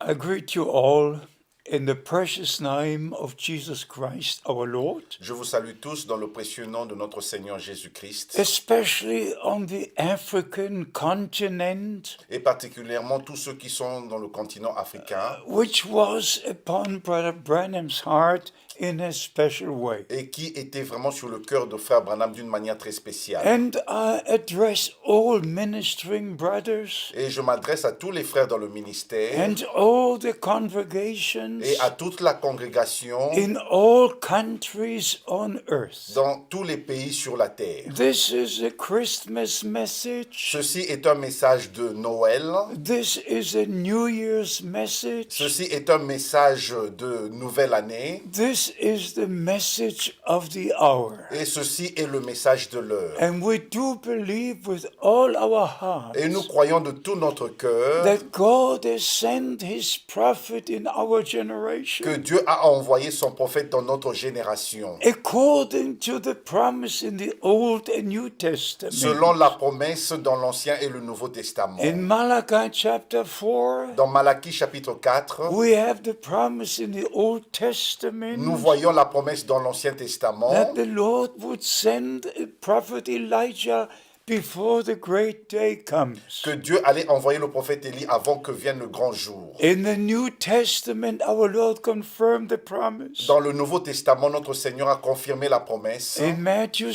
I greet you all in the precious name of Jesus Christ our Lord, Je vous salue tous dans le précieux nom de notre Seigneur Jésus-Christ, especially on the African continent, et particulièrement tous ceux qui sont dans le continent africain which was upon Brother Branham's heart in a special way. et qui étaient vraiment sur le cœur de Frère Branham d'une manière très spéciale. And I address all ministering brothers Et je m'adresse à tous les frères dans le ministère and all the congregations et à toute la congrégation in all countries on earth. dans tous les pays sur la terre. This is a Christmas message. Ceci est un message de Noël. This is a New Year's message. Ceci est un message de nouvelle année. This is the message of the hour. Et ceci est le message de l'heure. And we do believe with all our hearts Et nous croyons de tout notre cœur that God has sent His prophet in our que generation Dieu a envoyé son prophète dans notre génération, according to the promise in the Old and New Testament. selon la promesse dans l'Ancien et le Nouveau Testament. In Malachi chapter 4, Dans Malachie chapitre 4, we have the promise in the Old Testament nous voyons la promesse dans l'Ancien Testament that the Lord would send a prophet Elijah before the great day comes. que Dieu allait envoyer le prophète Élie avant que vienne le grand jour. In the New Testament, our Lord confirmed the promise. Dans le Nouveau Testament, notre Seigneur a confirmé la promesse. In Matthew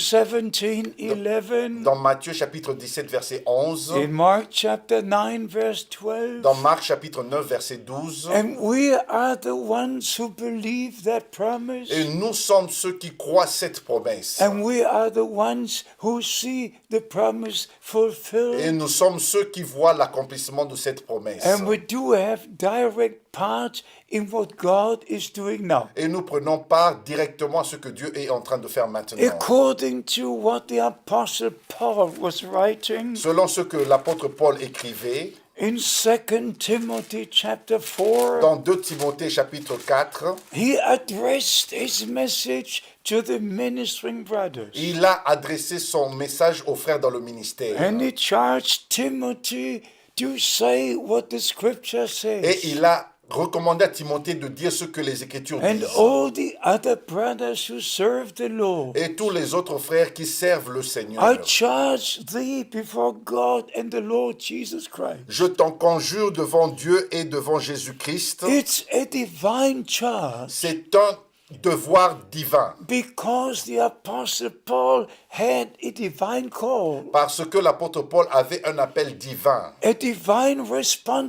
17:11, Dans Matthieu chapitre 17, verset 11. in Mark chapter 9, verse 12, Dans Marc chapitre 9, verset 12. and we are the ones who believe that promise, Et nous sommes ceux qui croient cette promesse. and we are the ones who see the promise Et fulfilled, nous sommes ceux qui voient l'accomplissement de cette promesse. and we do have direct part in what God is doing now. Et nous prenons part directement à ce que Dieu est en train de faire maintenant. According to what the Apostle Paul was writing Selon ce que l'apôtre Paul écrivait in 2 Timothy chapter 4, dans 2 Timothée chapitre 4, he addressed his message to the ministering brothers. il a adressé son message aux frères dans le ministère. And he charged Timothy to say what the scripture Et says. il a recommandé à Timothée de dire ce que les Écritures And disent. all the other brothers who serve the Lord, Et tous les autres frères qui servent le Seigneur. I charge thee before God and the Lord Jesus Christ. Je t'en conjure devant Dieu et devant Jésus-Christ. It's a divine charge C'est un devoir divin. because the Apostle Paul had a divine call, Parce que l'apôtre Paul avait un appel divin, a divine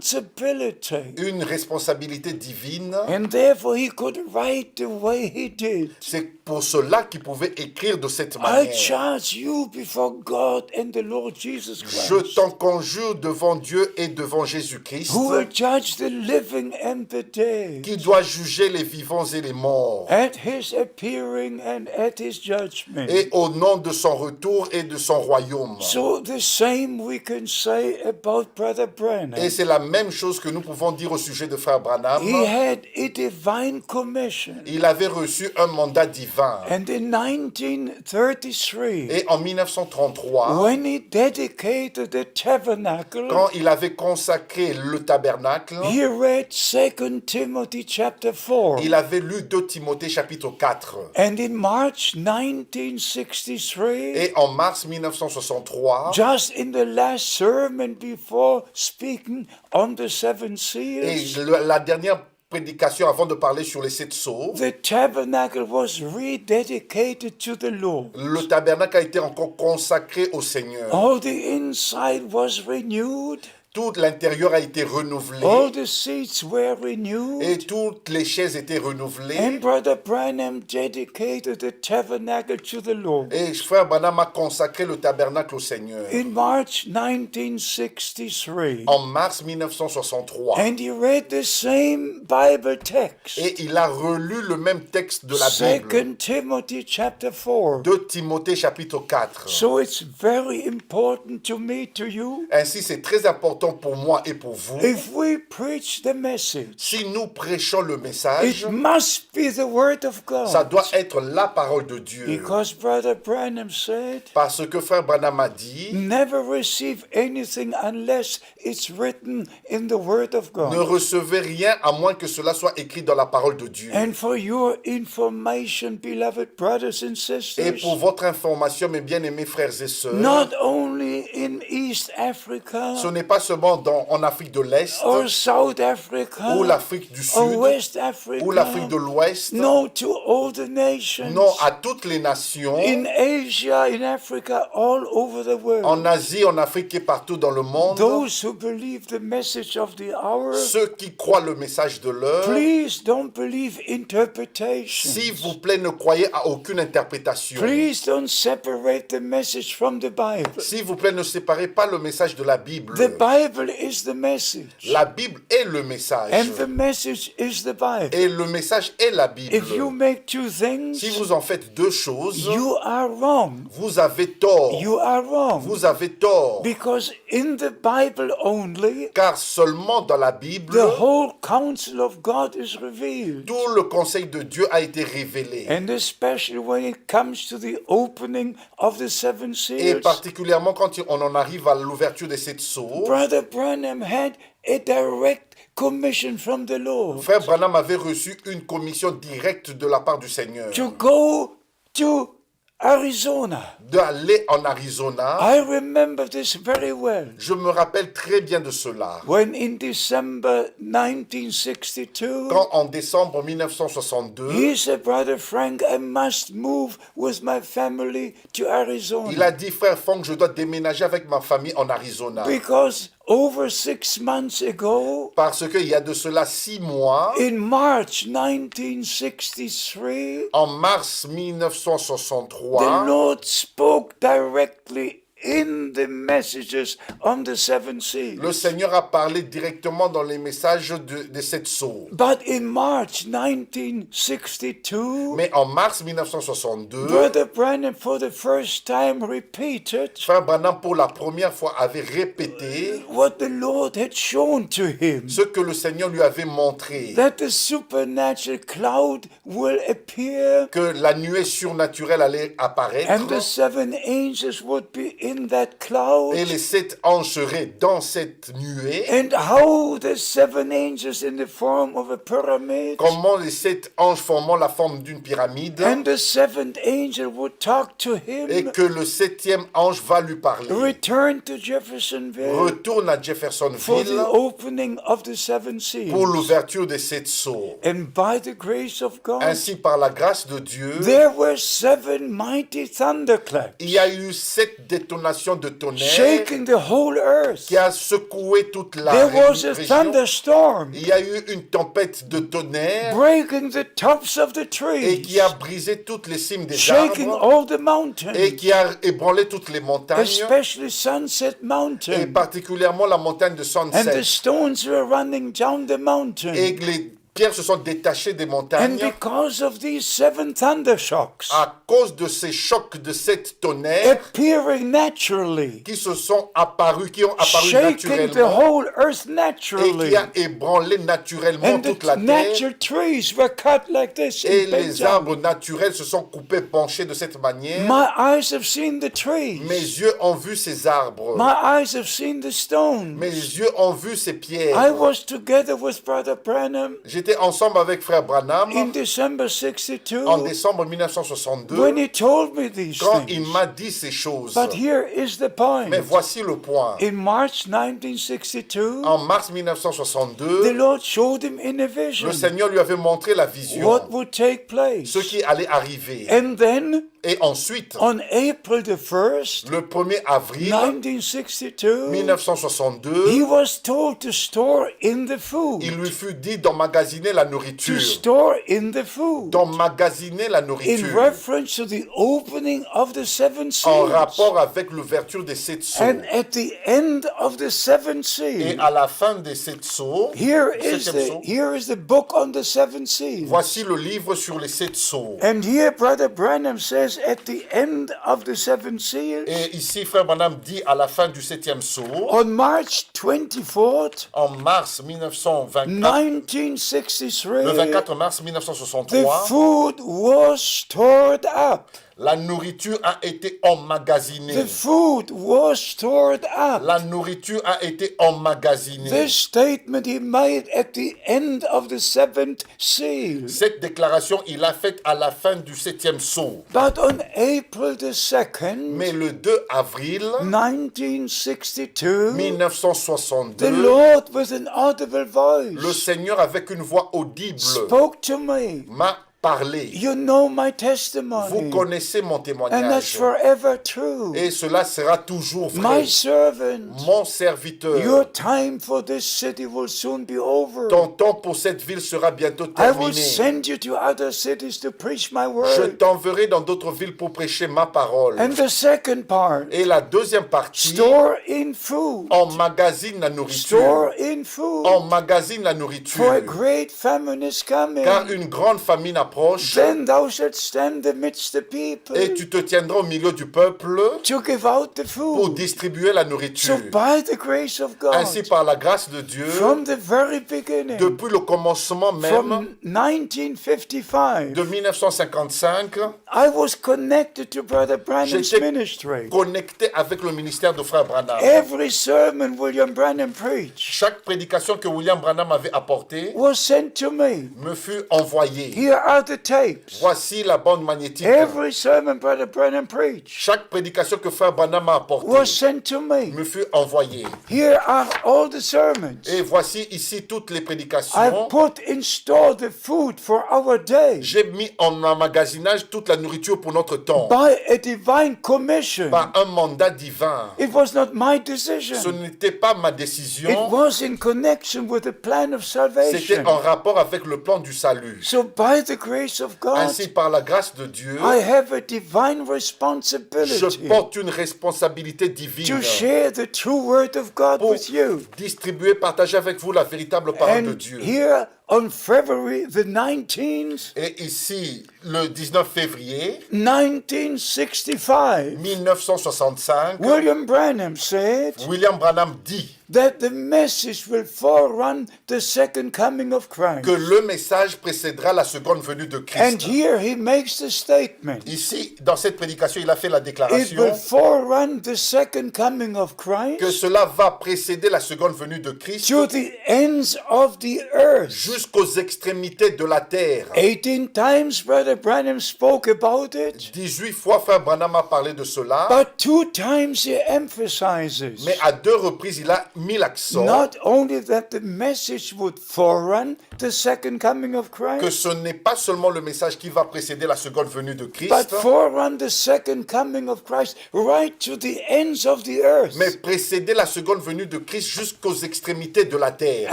responsibility. une responsabilité divine. And therefore he could write the way he did. C'est pour cela qu'il pouvait écrire de cette I manière. charge you before God and the Lord Jesus Je Christ, t'en conjure devant Dieu et devant Jésus-Christ, who will judge the living and the dead qui doit juger les vivants et les morts. at his appearing and at his judgment. Et au nom de son retour et de son royaume. So the same we can say about Brother Branham. Et c'est la même chose que nous pouvons dire au sujet de Frère Branham. He had a divine commission. Il avait reçu un mandat divin. And in 1933, Et en 1933, when he dedicated the tabernacle, quand il avait consacré le tabernacle, he read 2 Timothy chapter 4. il avait lu 2 Timothée chapitre 4. And in March 1963, Et en mars 1963, just in the last sermon before speaking on the seven et seals, la dernière prédication avant de parler sur les 7 sceaux, the tabernacle was rededicated to the Lord. le tabernacle a été encore consacré au Seigneur. All the inside was renewed, Tout l'intérieur a été renouvelé all the seats were renewed, et toutes les chaises étaient renouvelées. and Brother Branham dedicated the tabernacle to the Lord. Et Frère Branham a consacré le tabernacle au Seigneur In March 1963, en mars 1963. and he read the same Bible text, Et il a relu le même texte de la Bible, 2 Timothy chapter 4. de Timothée chapitre 4. So it's very important to me, to you, Ainsi, c'est très important mettons pour moi et pour vous, if we preach the message, si nous prêchons le message, it must be the word of ça God. doit être la parole de Dieu. Because Brother Branham said, Parce que frère Branham a dit, never receive anything unless it's written in the word of ne God. recevez rien à moins que cela soit écrit dans la parole de Dieu. And for your information, beloved brothers and Et sisters, pour votre information, mes bien-aimés frères et sœurs, not only in East Africa ce n'est pas seulement en Afrique de l'Est, or South Africa ou l'Afrique du or Sud, West ou l'Afrique de Africa, l'Ouest, no, to all the nations, non, à toutes les nations, in Asia, in Africa, all over the en world. Asie, en Afrique et partout dans le monde, Those who believe the message of the hour, ceux qui croient le message de l'heure, please don't believe interpretation. s'il vous plaît, ne croyez à aucune interprétation. Please don't separate the message from the Bible. S'il vous plaît, ne séparez pas le message de la Bible. The Bible is the message, La Bible est le message. and the message is the Bible. Et le message est la Bible. If you make two things, Si vous en faites deux choses, you are wrong. vous avez tort. You are wrong. Vous avez tort. Because in the Bible only, Car seulement dans la Bible, the whole counsel of God is revealed. tout le conseil de Dieu a été révélé. And especially when it comes to the opening of the seven Et seals, particulièrement quand on en arrive à l'ouverture de cette sceaux, Brother Branham had a direct commission from the Lord frère Branham avait reçu une commission directe de la part du Seigneur to go to Arizona. d'aller en Arizona. I remember this very well. Je me rappelle très bien de cela. When in December 1962, Quand en décembre 1962, he said, Brother Frank, I must move with my family to il Arizona. a dit, frère Franck, je dois déménager avec ma famille en Arizona. Because over 6 months ago, Parce qu'il y a de cela 6 mois, in March 1963, en mars the 1963, Lord spoke directly in the messages on the seven seals. le Seigneur a parlé directement dans les messages de cette sceaux. But in March 1962, Mais en mars 1962, Brother Branham for the first time repeated frère Branham pour la première fois avait répété what the Lord had shown to him, ce que le Seigneur lui avait montré, that the supernatural cloud will appear que la nuée surnaturelle allait apparaître and the seven angels would be in that cloud, et les 7 anges seraient dans cette nuée. and how the seven angels in the form of a pyramid, Comment les 7 anges formant la forme d'une pyramide and the seventh angel would talk to et him, que le 7e ange va lui parler. return to Jeffersonville Retourne à for the Jeffersonville opening of the seven pour seals. l'ouverture des 7 sceaux. And by the grace of God, Ainsi, par la grâce de Dieu, there were 7 mighty thunderclaps, il y a eu 7 détonations de tonnerre shaking the whole earth. qui a secoué toute la There was a région. thunderstorm, Il y a eu une tempête de tonnerre breaking the tops of the et trees, qui a brisé toutes les cimes des shaking arbres all the et mountains, qui a ébranlé toutes les montagnes, especially Sunset et Mountain. particulièrement la montagne de And the Sunset. stones were running down the mountain. Et les pierres se sont détachées des And montagnes because of these 7 thundershocks à cause de ces chocs de cette tonnerre appearing naturally, qui se sont apparus, qui ont apparu shaking the naturellement whole earth et naturally, qui a ébranlé naturellement and toute la the terre. natural trees were cut like this Et and les bent down. arbres naturels se sont coupés, penchés de cette manière. My eyes have seen the Mes trees. yeux ont vu ces arbres. My eyes have seen the stones. Mes yeux ont vu ces I pierres. was together with Brother Branham J'étais ensemble avec frère Branham in December en 62 décembre 1962 when he told me these quand il things. m'a dit ces choses. But here is the point. Mais voici le point. In March 1962, En mars the 1962, Lord showed him in a vision le Seigneur lui avait montré la vision, what would take place. ce qui allait arriver. And then Et ensuite, on April the 1st, le 1er avril 1962, he 1962, was told to store in the food. il lui fut dit d'emmagasiner d'emmagasiner la to nourriture, store in the food. d'emmagasiner la In nourriture, reference to the opening of the seven en seals. rapport avec l'ouverture des 7 sceaux. And at the end of the seven Et seals, à la fin des 7 sceaux, here septième is sceau, the book on the seven seals. voici le livre sur les 7 sceaux. And here Brother Branham says at the end of the seven seals, Et ici, Frère Branham dit à la fin du 7e sceau, on March 24th, en mars 1924, le 1963, 24 mars the 1963, food was stored up. la nourriture a été The emmagasinée. food was stored up. La nourriture a été emmagasinée. This statement he made at the end of the seventh seal. Cette déclaration, il l'a faite à la fin du 7e sceau. But on April the 2nd, Mais le 2 avril 1962, the 1962, Lord with an audible le voice Seigneur, avec une voix audible, spoke to me. m'a parlé. You know my Vous testimony, connaissez mon and that's témoignage. forever true. Et cela sera toujours My vrai. servant, Mon serviteur, your time for this city will soon be over. ton temps pour cette ville sera bientôt I will terminé. send you to other cities to preach my Je word. t'enverrai dans d'autres villes pour prêcher ma parole. And the second part, Et la deuxième partie, store in food. emmagasine la nourriture. Store in food. Emmagasine la For a nourriture. great famine is coming. Car une grande famine approche. Then thou shalt stand amidst the people Et tu te tiendras au milieu du peuple to give out the pour food. distribuer la So nourriture. by the grace of God, Ainsi, par la grâce de Dieu, from the very beginning, depuis le commencement même from 1955, de 1955, I was connected to Brother Branham's J'étais ministry. connecté avec le ministère de Frère Branham. Every sermon William Branham preached Chaque prédication que William Branham avait apportée was sent to me. me fut envoyée. Here are the tapes. Voici la bande magnétique. Every sermon Brother Branham preached Chaque prédication que Frère Branham a apportée was sent to me. me fut envoyée. Here are all the sermons. Et voici ici toutes les I've prédications. put in store the food for our day J'ai mis en emmagasinage toute la nourriture pour notre temps. by a divine commission. Par un mandat divin. It was not my Ce decision. n'était pas ma It décision. was in connection with the plan of C'était salvation. en rapport avec le plan du salut. So by the grace of God, Ainsi, par la grâce de Dieu, I have a divine je responsibility porte une responsabilité divine to share the true word of God pour with you. distribuer, partager avec vous la véritable parole de And Dieu. here on February the 19th, Et ici, le 19 février 1965, 1965, William Branham said William Branham dit that the message will forerun the second coming of Christ. que le message précédera la seconde venue de And Christ. here he makes the statement. Ici, dans cette prédication, il a fait la It will déclaration forerun the second coming of que Christ cela va précéder la seconde venue de Christ to the ends of the earth. jusqu'aux extrémités de la terre. 18 times Brother Branham spoke about it, 18 fois, Frère Branham a parlé de cela, but 2 times he emphasizes mais à 2 reprises, il a mis l'accent not only that the message would forerun the second coming of que Christ, ce n'est pas seulement le message qui va précéder la seconde venue de but Christ, forerun the second coming of Christ right to the ends of the earth. mais précéder la seconde venue de Christ jusqu'aux extrémités de la terre.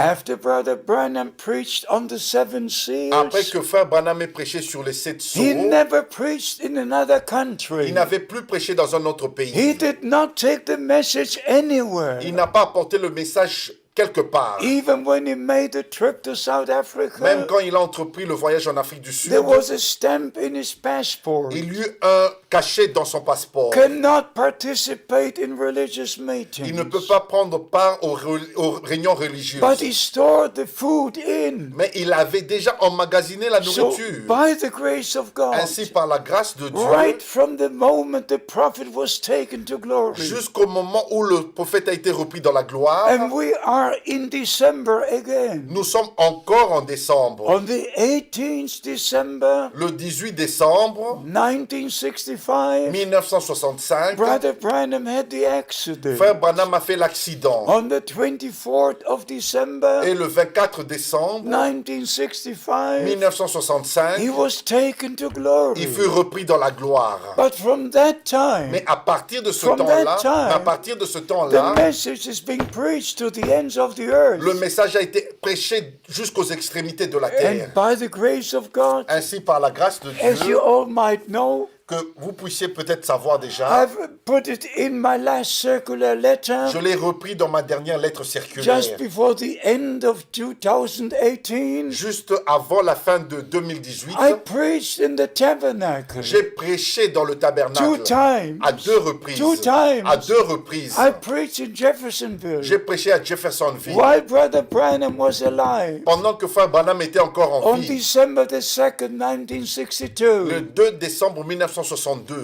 After Brother Branham preached on the seven Après seals, que Frère Branham ait prêché sur les 7 sceaux, he never preached in another il country. n'avait plus prêché dans un autre He pays. did not take the message anywhere. Il n'a pas apporté le message quelque part. Even when he made a trip to South Même Africa, quand il a entrepris le voyage en Afrique du Sud, there was a stamp in his passport. il y eut un cachet dans son passeport. Cannot participate in religious Il ne meetings. peut pas prendre part aux réunions religieuses. But he stored the food in. Mais il avait déjà emmagasiné la So, nourriture. by the grace of God, Ainsi, par la grâce de Dieu, right from the moment the prophet was taken to glory, jusqu'au moment où le prophète a été repris dans la gloire, and we are in December again. nous sommes encore en décembre. On the 18th December Le 18 décembre 1965, 1965, Brother Branham had the accident. Frère Branham a fait l'accident. On the 24th of December Et le 24 décembre 1965, 1965, he was taken to glory. il fut repris dans la gloire. But from that time, Mais à partir de ce From temps-là, that time, à partir de ce the temps-là, message is being preached to the ends ends of the earth. Le message a été prêché jusqu'aux extrémités de la And terre. by the grace of God, Ainsi, par la grâce de as you Dieu, all might know, que vous puissiez peut-être savoir déjà, I've put it in my last circular letter je l'ai repris dans ma dernière lettre circulaire. just before the end of 2018. Juste avant la fin de 2018, I preached in the tabernacle j'ai prêché dans le 2 tabernacle times. à 2 reprises. 2 times. À 2 reprises. I preached in Jeffersonville J'ai prêché à Jeffersonville while Brother Branham was alive pendant que Frère Branham était encore en on vie. December the 2nd, Le 1962. 2 décembre 1962.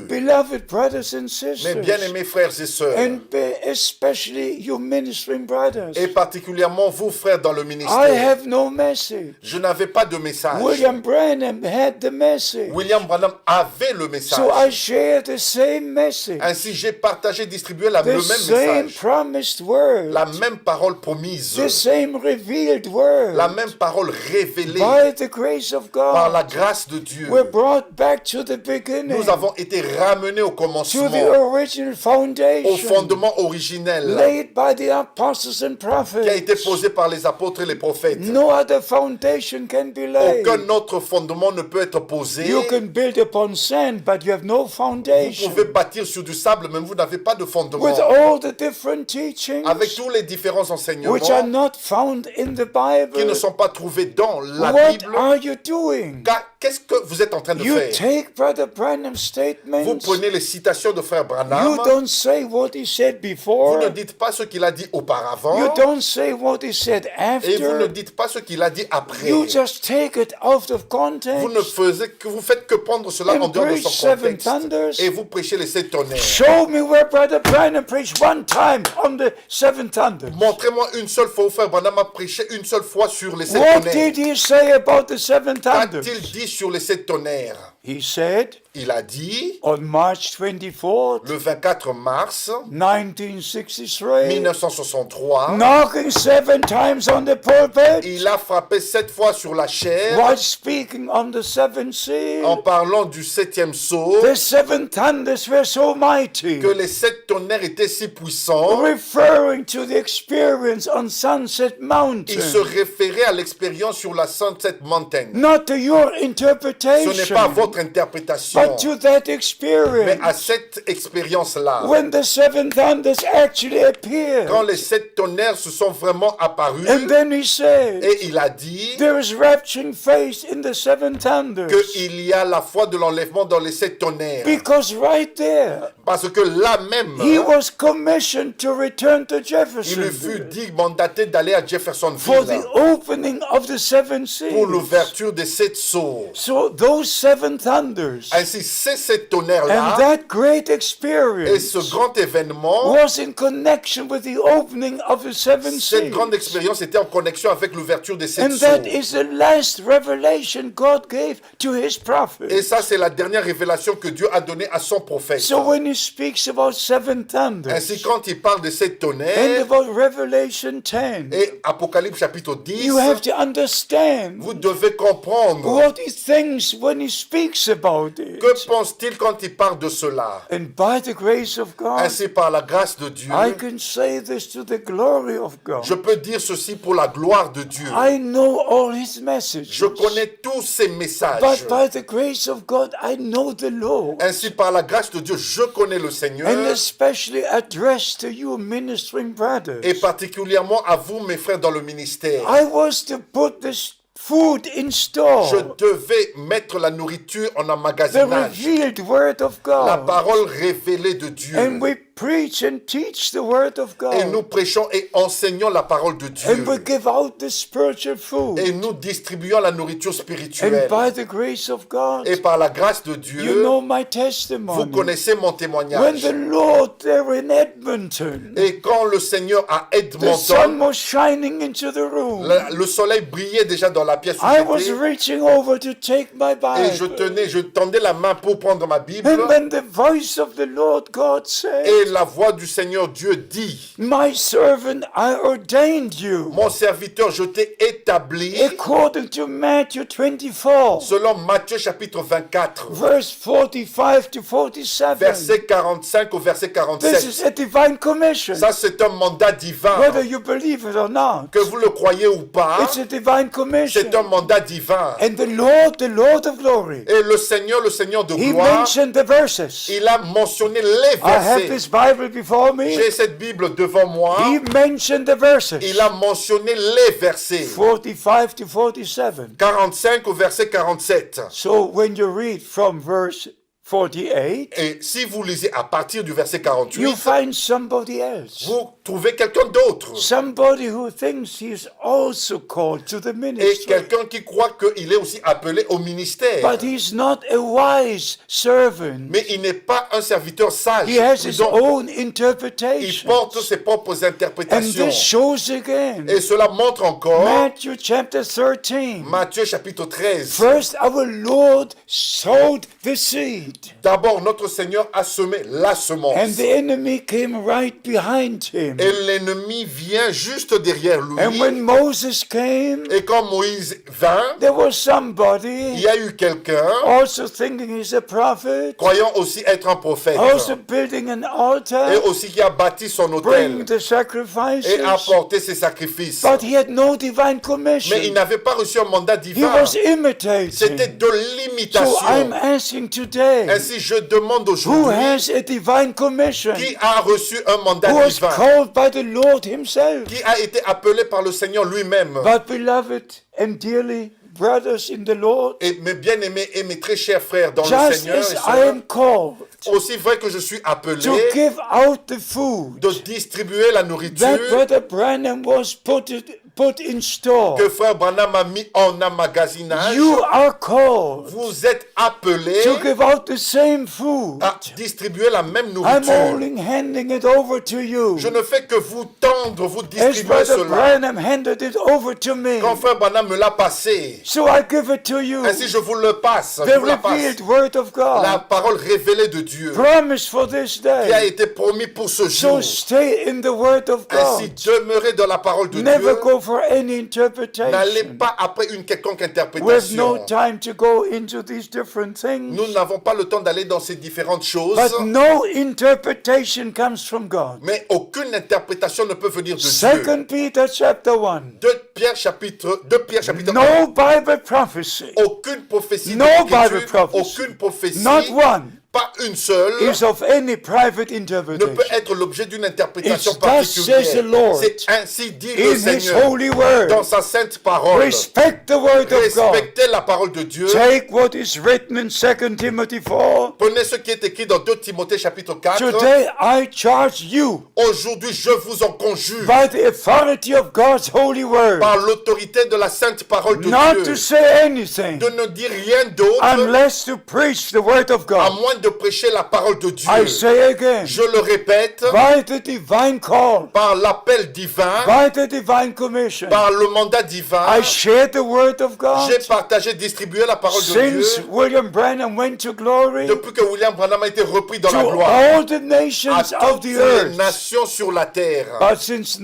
Beloved brothers and Mes sisters, bien-aimés frères et sœurs, and especially you ministering brothers, et particulièrement vous frères dans le I ministère, have no message. je n'avais pas de message. William Branham had the message. William Branham avait le So I message. share the same message, Ainsi, j'ai partagé, distribué le the même same message, promised word, la même parole promise, the same revealed word. la même parole révélée By the grace of par God, la grâce de Dieu. we're brought back to the beginning, Nous avons été ramenés au to commencement, the original au foundation fondement originel laid by the apostles and qui a prophets. été posé par les apôtres et les prophètes. No other foundation can be laid. Aucun autre fondement ne peut être posé. You can build upon sand, but you have no Vous foundation. pouvez bâtir sur du sable, mais vous n'avez pas de fondement. With all the different teachings Avec tous les différents enseignements which are not found in the qui ne Bible, sont pas trouvés dans la what Bible, are you doing? qu'est-ce que vous êtes en train de You faire? take Brother Branham's Vous statements. prenez les citations de Frère Branham, You don't say what he said vous before. ne dites pas ce qu'il a dit auparavant, You don't say what he said et vous ne after. dites pas ce qu'il a dit après. You just take it out of Vous ne context. vous faites que prendre cela And en dehors de preach son seven contexte. thunders. Et vous prêchez les 7 tonnerres. Show me where Brother Branham preached one time on the seven thunders. Montrez-moi une seule fois où Frère Branham a prêché une seule fois sur les 7 What tonnerres. did he say about the seven thunders? Qu'a-t-il dit sur les 7 tonnerres? He said Il a dit, on March 24th, le 24 mars 1963, 1963, knocking 7 times on the pulpit il a frappé 7 fois sur la chair while speaking on the seventh seal. en parlant du 7e sceau, The seven thunders were so mighty, que les 7 tonnerres étaient si puissants. referring to the experience on Sunset Mountain, Il se référait à l'expérience sur la Sunset Mountain. not to your Ce n'est interpretation, pas votre interprétation, but to that mais experience. à cette expérience-là. When the seven thunders actually appeared, Quand les 7 tonnerres se sont vraiment apparus, and then he said, et il a dit there is rapturing faith in the seven thunders, qu'il y a la foi de l'enlèvement dans les 7 tonnerres. because right there Parce que là même, he was commissioned to return to il Jefferson fut dit mandaté d'aller à for Jeffersonville the opening of the seven pour seals. l'ouverture des 7 sceaux. So those seven thunders Ainsi, ces 7 and tonnerres-là that great et experience ce grand événement, was in connection with the opening of the seven cette grande seals. expérience était en connexion avec l'ouverture des 7 And that sceaux. is the last revelation God gave to his Et prophet. ça, c'est la dernière révélation que Dieu a donnée à son prophète. So when he speaks about seven thunders Ainsi, quand il parle de 7 and tonnerres about Revelation 10, et Apocalypse chapitre 10, you have to understand vous devez comprendre what he thinks when he speaks about it. que pense-t-il quand il parle de cela. And by the grace of God, Ainsi, par la grâce de Dieu, I can say this to the glory of God. je peux dire ceci pour la gloire de Dieu. I know all his messages. Je connais tous ces messages. But by the grace of God, I know the Lord. Ainsi, par la grâce de Dieu, je connais le Seigneur. And especially addressed to you ministering brothers. Et particulièrement à vous, mes frères, dans le ministère. I was to put this food in Je store. devais mettre la nourriture en The emmagasinage. revealed word of La God. parole révélée de Dieu. And we preach and teach the word of Et nous God. prêchons et enseignons la parole de Dieu. And we give out the spiritual food. Et nous distribuons la nourriture And spirituelle. by the grace of God, Et par la grâce de you Dieu, know my vous testimony. connaissez mon When témoignage. the Lord there in Edmonton, Et quand le Seigneur à the sun Edmonton, was shining into the room. le soleil brillait déjà dans la pièce où I was j'étais. reaching over to take my Et Bible. je tendais la main pour prendre ma Bible. And then the voice of the Lord God said, Et Et la voix du Seigneur Dieu dit, My servant, I ordained you. mon serviteur, je t'ai établi, According to Matthew 24, selon Matthieu chapitre 24, verse 45 to 47. verset 45 au verset This 47. is a divine commission. Ça, c'est un mandat divin. Whether you believe it or not, Que vous le croyez ou pas, it's a divine commission. c'est un mandat divin. And the Lord of glory, Et le Seigneur de He gloire, mentioned the verses. il a mentionné les I have versets. this Bible before me. J'ai cette Bible devant moi. He mentioned the verses. Il a mentionné les versets. 45 to 47. 45 au verset 47. So when you read from verse 48, Et si vous lisez à partir du verset you 48, find somebody else. vous trouvez quelqu'un d'autre. Somebody who thinks he is also called to the Et ministry. quelqu'un qui croit qu'il est aussi appelé au ministère. But he's not a wise servant. Mais il n'est pas un serviteur sage. He has his Donc, own il interpretation. porte ses propres And interprétations. this shows again. Et cela montre encore Matthew chapter 13. Matthieu chapitre 13. First, our Lord sowed the seed. D'abord, notre Seigneur a semé la And semence. the enemy came right behind him. Et l'ennemi vient juste derrière lui. And when Moses came, Et quand Moïse vint, there was il somebody y a eu quelqu'un, also thinking he's a prophet, croyant aussi être un prophète, also building an et altar, aussi qui a bâti son bringing autel the sacrifices. et apporté ses sacrifices. But he had no divine Mais il commission. n'avait pas reçu un mandat He divin. was C'était imitating. de So l'imitation. I'm asking today, Ainsi, je demande who aujourd'hui, has a divine commission? qui a reçu un mandat Who was divin, called by the Lord himself? qui a été appelé par le Seigneur lui-même. But beloved and dearly brothers in the Lord, Et mes bien-aimés et mes très chers frères dans le just Seigneur, et as I sœurs, am called aussi vrai que je suis appelé to give out the food de distribuer la that nourriture Brother Branham was put in store, que frère Branham a mis en emmagasinage, you are called vous êtes appelés to give out the same food. à distribuer la même I'm nourriture. only handing it over to you Je ne fais que vous tendre, vous as distribuer Brother cela. Branham handed it over to me. Quand frère Branham me l'a passé, So I give it to you, ainsi je vous le passe, je the vous la passe. revealed word of La God, parole révélée de Dieu promise for this qui a day. été promis pour ce So jour. stay in the word of Ainsi God. demeurez dans la parole de Never Dieu. go for any N'allez interpretation. pas après une quelconque We have interprétation. no time to go into these different things. Nous n'avons pas le temps d'aller dans ces différentes choses. But no interpretation comes from God. Mais aucune interprétation ne peut venir de Dieu. 2 Peter chapter 1. 2 Pierre chapitre 1. No Bible prophecy, Aucune prophétie No d'Écriture, Bible prophecy. aucune prophétie, not one, pas une seule, is of any private ne peut interpretation. être l'objet d'une interprétation It's thus says the Lord particulière. C'est ainsi dit le In His Seigneur holy word, dans sa sainte parole. respect the word of God. Respectez la parole de Dieu. Take what is written in 2 Timothy 4. Prenez ce qui est écrit dans 2 Timothée chapitre 4. Today I charge you Aujourd'hui, je vous en conjure by the authority of God's holy word par l'autorité de la sainte parole de not Dieu to say anything de ne dire rien d'autre unless to preach the word of à God. moins de prêcher la parole de Dieu. I say again, Je le répète, by the divine call, par l'appel divin, by the divine commission, par le mandat divin, I share the word of God. j'ai partagé, distribué la parole de Since Dieu William Branham went to glory, depuis que William Branham a été repris dans la to gloire all the à nations of toutes the les earth. nations sur la terre. But since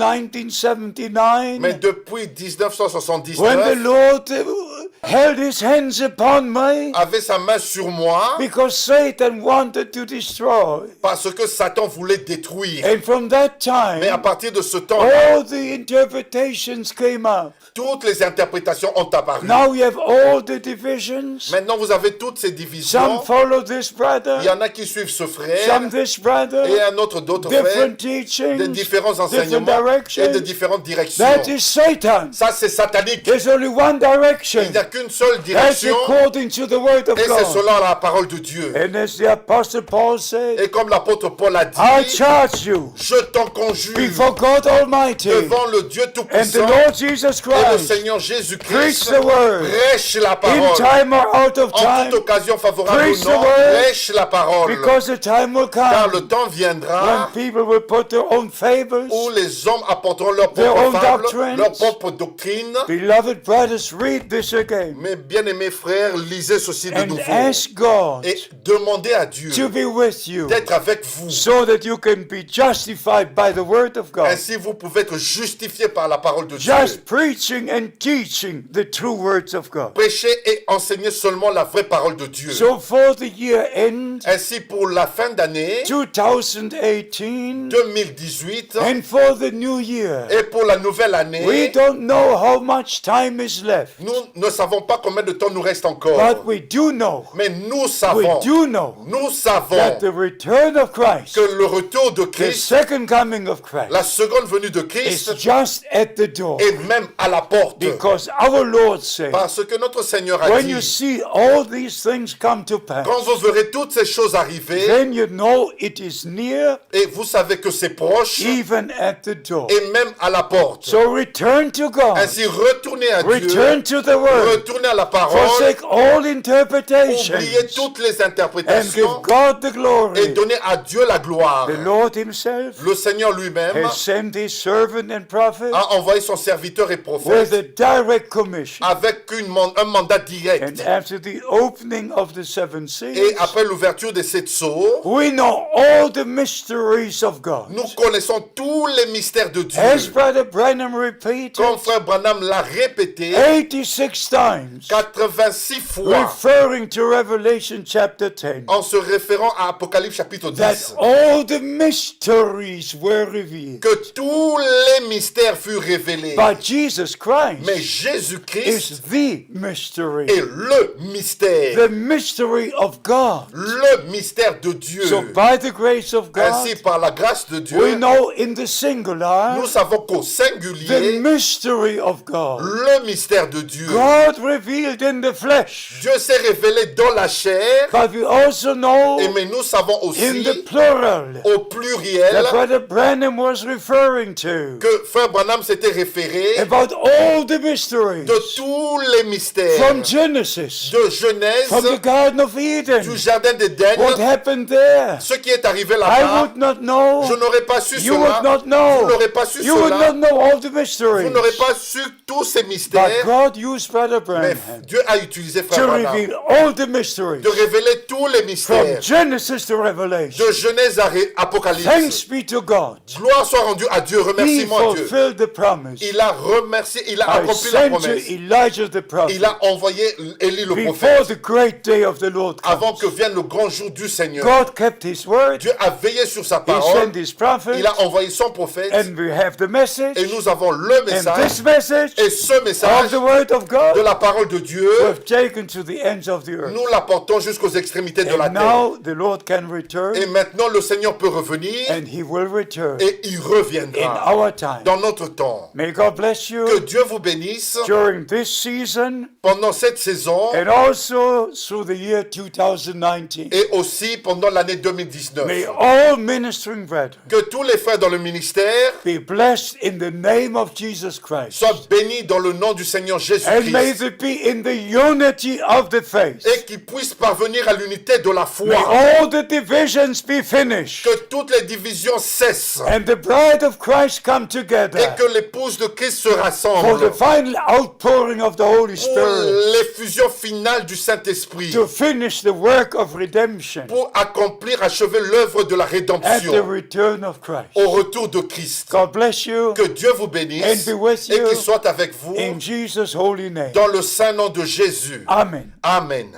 1979, Mais depuis when the 1979, Lord held his hands upon me, avait sa main sur moi because Satan wanted to destroy. parce que Satan voulait détruire. And from that Mais à time, partir de ce temps, all the interpretations came up. toutes les interprétations ont apparu. Now we have all the divisions. Maintenant, vous avez toutes ces Some divisions. follow this Il y brother, en a qui suivent ce frère some this brother, et un autre d'autres frères, different de teachings, différents different enseignements et de directions. différentes directions. That is Satan. Ça, c'est satanique. There's only one direction. Il n'y a qu'une seule That's direction according to the word of et c'est God. selon la parole de Dieu. And as the apostle Paul said, Et comme l'apôtre Paul a I dit, charge you je t'en conjure before God Almighty devant le Dieu and the Tout-Puissant Lord Jesus et Christ Seigneur preach Jésus-Christ the word prêche la in parole. time or out of En time, toute occasion favorable Preach ou the non, word, prêche la parole. because the time will Car come le temps when viendra people will put their own fables. où les hommes apporteront leurs Their propres own fables, doctrines. leurs propres doctrines. Beloved brothers, read this again Mes bien-aimés frères, lisez ceci de and nouveau. ask God Et demandez à Dieu to be with you d'être avec vous. so that you can be justified by the word of God. Ainsi, vous pouvez être justifié par la parole de Dieu. Just preaching and teaching the true words of God. Prêchez et enseignez seulement la vraie parole de Dieu. So for the year end Ainsi, pour la fin d'année 2018 2018 and for the new year, et pour la nouvelle we année, don't know how much time is left, nous ne savons pas combien de temps nous reste encore. but we do know, Mais nous we savons, do know nous savons that the return of Christ, que le retour de the Christ, second coming of la Christ, seconde venue de is Christ, just at the door. est même à la porte. Because our Lord said, Parce que notre Seigneur a when you dit, see all these things come to pass, quand vous verrez toutes ces choses arriver, then you know it is near, et vous savez que c'est proche, even at the door. et même à la porte. So return to God, Ainsi, retournez à Dieu, return to the Word, retournez à la parole, forsake all interpretations, oubliez toutes les and give interprétations, God the et glory. donnez à Dieu la gloire. The Lord Himself Le Seigneur lui-même has sent His servant and prophet a envoyé son serviteur et with prophète a direct commission. avec un mandat direct. And after the opening of the seven Et seals, après l'ouverture de cette sceaux, we know all the mysteries of God. nous connaissons tous les mystères de Dieu. As Brother Branham repeated Comme frère Branham l'a répété 86 times, 86 fois referring to Revelation chapter 10, en se référant à Apocalypse chapitre 10, that all the mysteries were revealed. que tous les mystères furent révélés. But Jesus Christ Mais Jésus-Christ is the mystery, est le mystère, the mystery of God. le mystère de Dieu. So by the grace of Ainsi, God, par la grâce de we Dieu, know in the singular nous savons qu'au the singulier, mystery of God. le mystère de Dieu, God revealed in the flesh, Dieu s'est révélé dans la chair, but we also know et mais nous savons in aussi the plural au pluriel that Brother Branham was referring to que frère Branham s'était référé about all the mysteries de tous les mystères from Genesis, de Genèse, from the Garden of Eden. du jardin d'Éden, What happened there? ce qui est arrivé I là-bas. would not know. Je n'aurais pas su You would cela. not Vous know. n'aurez pas su You would cela. not know all the Vous mysteries. n'aurez pas su tous ces But mystères. God used Brother Mais Branham Dieu a utilisé to frère Branham reveal all the mysteries de révéler tous les from mystères Genesis to Revelation. de Genèse à Apocalypse. Thanks be to God. Gloire soit rendue à Dieu. He Remerciement à Dieu. fulfilled the promise. Il a remercié, il a I accompli la sent you promesse. Elijah the prophet Il a envoyé Élie le before prophète the great day of the Lord avant comes. que vienne le grand jour du Seigneur. God kept His word. Dieu a veillé sur sa He parole. sent His prophet. Il a envoyé son prophète. And we have the message. Et nous avons le And message. this message Et ce of message the word of de God la parole de Dieu, was taken to the ends of the earth. nous l'apportons jusqu'aux extrémités de la And terre. now the Lord can Et return, maintenant, le Seigneur peut revenir and He will return et il in reviendra our time. dans notre temps. May God bless Que you Dieu vous bénisse during this season pendant cette saison and also through the year 2019. et aussi pendant l'année 2019. May all ministering brethren Que tous les frères dans le ministère be blessed in the name of Jesus Christ. soient bénis dans le nom du Seigneur And may Jésus-Christ they be in the unity of the faith. et qu'ils puissent parvenir à l'unité de la May foi. all the divisions be finished. Que toutes les divisions cessent And the bride of Christ come et together que l'épouse de Christ se for the rassemble final outpouring of the Holy pour Spirit l'effusion finale du Saint-Esprit, to finish the work of redemption pour accomplir, achever l'œuvre de la at the rédemption return of Christ. au retour de Christ. God bless you Que Dieu vous bénisse and be with et you qu'il soit avec vous in Jesus' holy name. dans le saint nom de Jésus. Amen. Amen.